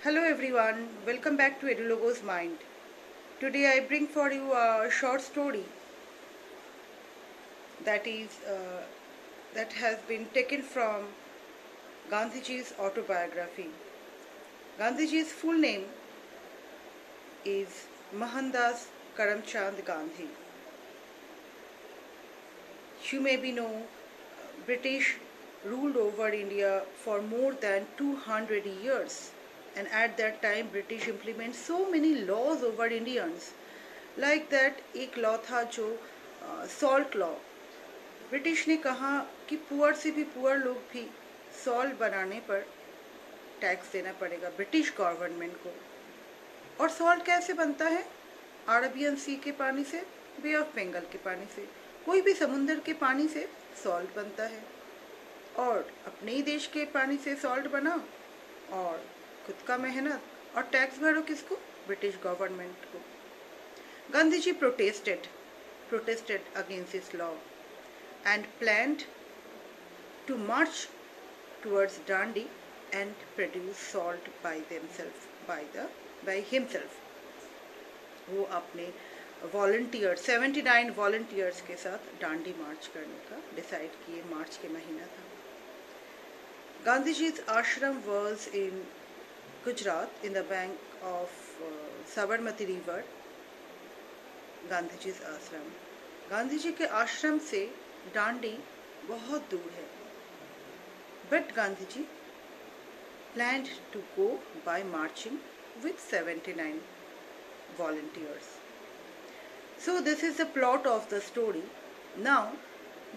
Hello everyone, welcome back to EduLogo's Mind. Today I bring for you a short story that is that has been taken from Gandhiji's autobiography. Gandhiji's full name is Mohandas Karamchand Gandhi. You maybe know British ruled over India for more than 200 years, and at that time British implement so many laws over Indians. Like that एक law था जो salt law. British ने कहा कि poor से भी poor लोग भी सॉल्ट बनाने पर टैक्स देना पड़ेगा ब्रिटिश गवर्नमेंट को. और सॉल्ट कैसे बनता है? अरबियन सी के पानी से, बे ऑफ बंगाल के पानी से, कोई भी समुंदर के पानी से सॉल्ट बनता है. और अपने ही देश के पानी से सॉल्ट बना और खुद का मेहनत और टैक्स भरो किसको? ब्रिटिश गवर्नमेंट को. Gandhiji protested against this law and planned to march towards Dandi and produce salt by himself. वो अपने वॉलंटियर 79 वॉलंटियर्स के साथ डांडी मार्च करने का डिसाइड किए. मार्च के महीना था. Gandhiji's ashram was in Gujarat in the bank of Sabarmati river. Gandhiji आश्रम. गांधीजी के आश्रम से डांडी बहुत दूर है. But Gandhiji planned to go by marching with 79 volunteers. So this is the plot of the story. Now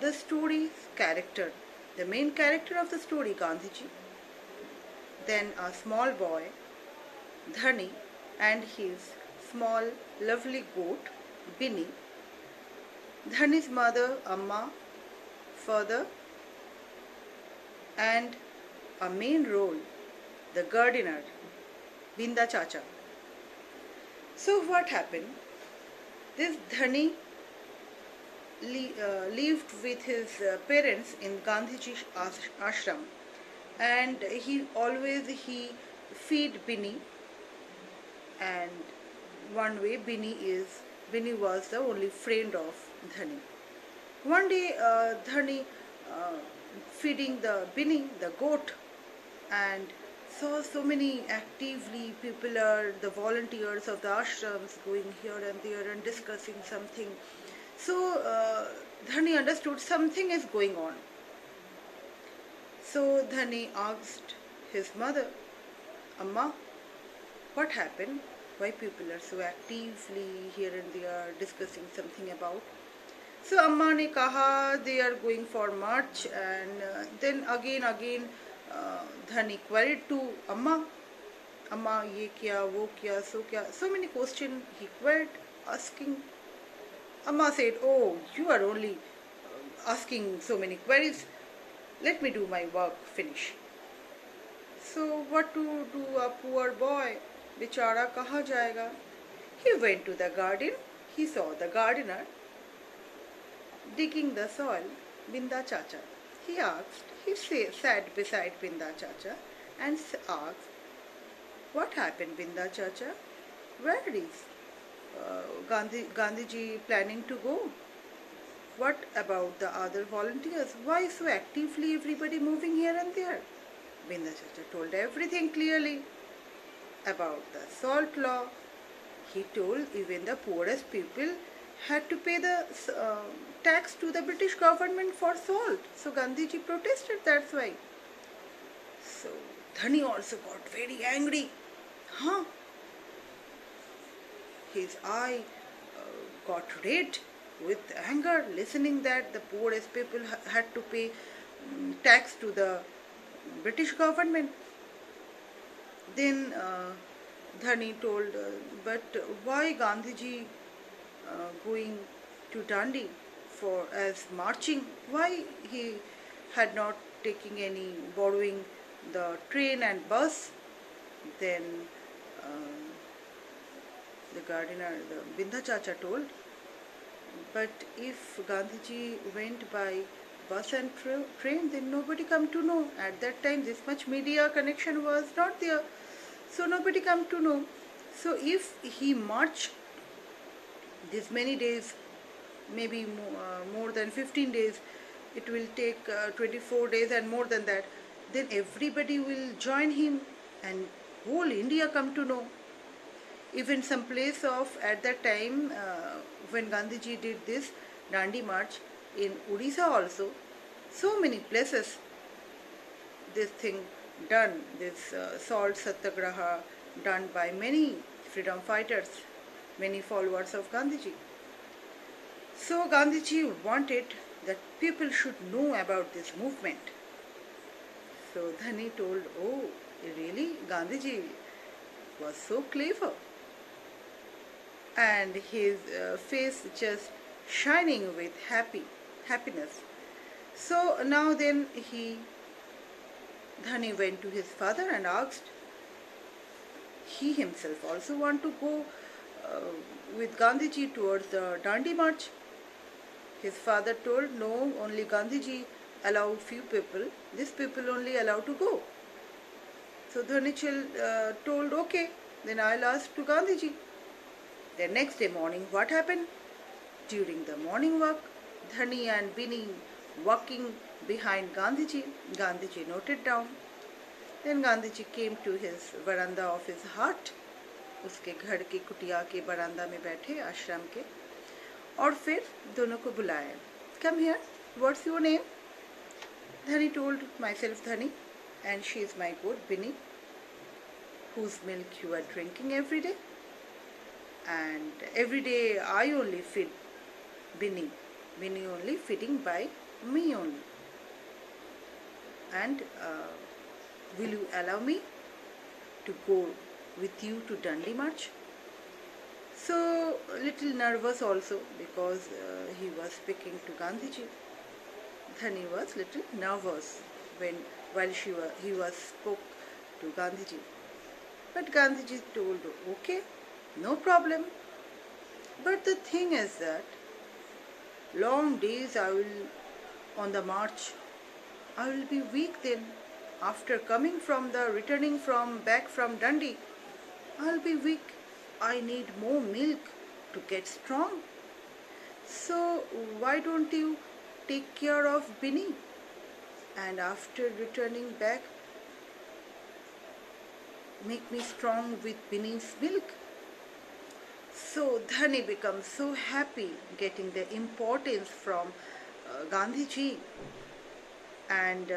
the story's character. The main character of the story, Gandhiji. Then a small boy, Dhani, and his small lovely goat, Binny. Dhani's mother, Amma, father, and a main role, the gardener, Binda Chacha. So what happened? This Dhani lived with his parents in Gandhiji's ashram, and he feed Binny, and one way Binny was the only friend of Dhani. One day Dhani feeding the Binny, the goat, and saw so many actively people are the volunteers of the ashrams going here and there and discussing something. So Dhani understood something is going on. So Dhani asked his mother, Amma, what happened? Why people are so actively here and there discussing something about? So Amma ne kaha they are going for march, and then again Dhani queried to Amma, ye kya, wo kya, so many questions he queried asking. Amma said, oh, you are only asking so many queries. Let me do my work, finish. So what to do a poor boy? बेचारा कहाँ जाएगा? He went to the garden. He saw the gardener digging the soil, Binda Chacha. He sat beside Binda Chacha and asked, what happened, Binda Chacha? Where is Gandhiji planning to go? What about the other volunteers? Why so actively everybody moving here and there? Binda Chacha told everything clearly. About the salt law. He told even the poorest people had to pay the tax to the British government for salt. So Gandhiji protested, that's why. So Dhani also got very angry. His eye got red with anger, listening that the poorest people had to pay tax to the British government. Then Dhani told, but why Gandhiji going to Dandi for as marching? Why he had not taking any borrowing the train and bus? Then the gardener, the Binda Chacha told, but if Gandhiji went by bus and train, then nobody come to know. At that time, this much media connection was not there. So nobody come to know. So if he marched this many days, maybe more than 15 days, it will take 24 days and more than that, then everybody will join him and whole India come to know. Even some place of, at that time, when Gandhiji did this Dandi March in Odisha also, so many places this thing done, this salt satyagraha done by many freedom fighters, many followers of Gandhiji. So Gandhiji wanted that people should know about this movement. So Dhani told, oh really, Gandhiji was so clever, and his face just shining with happiness. So now then Dhani went to his father and asked. He himself also want to go with Gandhiji towards the Dandi March. His father told, no, only Gandhiji allowed few people, these people only allowed to go. So Dhanichal told, okay, then I'll ask to Gandhiji. The next day morning, what happened? During the morning walk, Dhani and Bini walking behind Gandhiji. Gandhiji noted down. Then Gandhiji came to his veranda of his hut, उसके घर की कुटिया के बरामदा में बैठे आश्रम के, और फिर दोनों को बुलाया. Come here. What's your name? Dhani told, myself Dhani, and she is my goat Bini, whose milk you are drinking every day, and every day I only feed Bini only feeding by me only, and will you allow me to go with you to Dandi March? So little nervous also, because he was speaking to Gandhiji. Dhani was little nervous while he was spoke to Gandhiji. But Gandhiji told, okay, no problem. But the thing is that long days I will on the march, I will be weak then. After returning back from Dandi, I'll be weak. I need more milk to get strong. So why don't you take care of Bini, and after returning back, make me strong with Bini's milk? So Dhani becomes so happy getting the importance from Gandhiji, and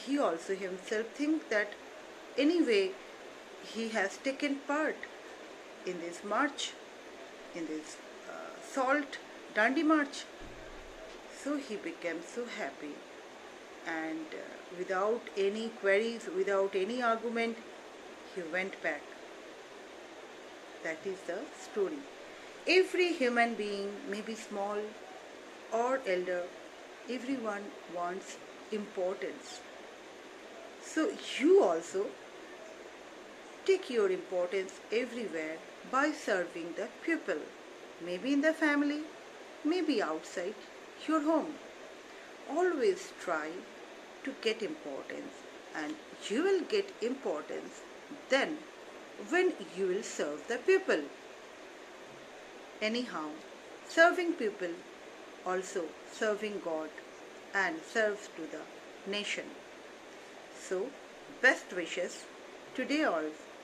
he also himself thinks that anyway he has taken part in this march, in this salt Dandi March. So he became so happy, and without any queries, without any argument, he went back. That is the story. Every human being, maybe small or elder, everyone wants importance. So you also take your importance everywhere by serving the people, maybe in the family, maybe outside your home. Always try to get importance, and you will get importance then when you will serve the people. Anyhow, serving people also serving God and serves to the nation. So best wishes. Today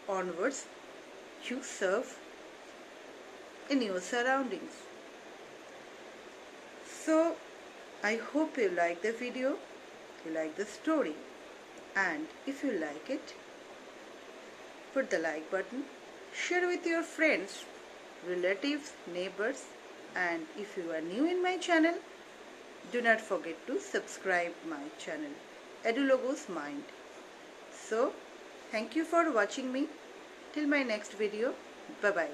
onwards you serve in your surroundings. So I hope you like the video, you like the story, and if you like it, put the like button, share with your friends, relatives, neighbors, and if you are new in my channel, do not forget to subscribe my channel, EduLogos Mind. So thank you for watching me. Till my next video, bye bye.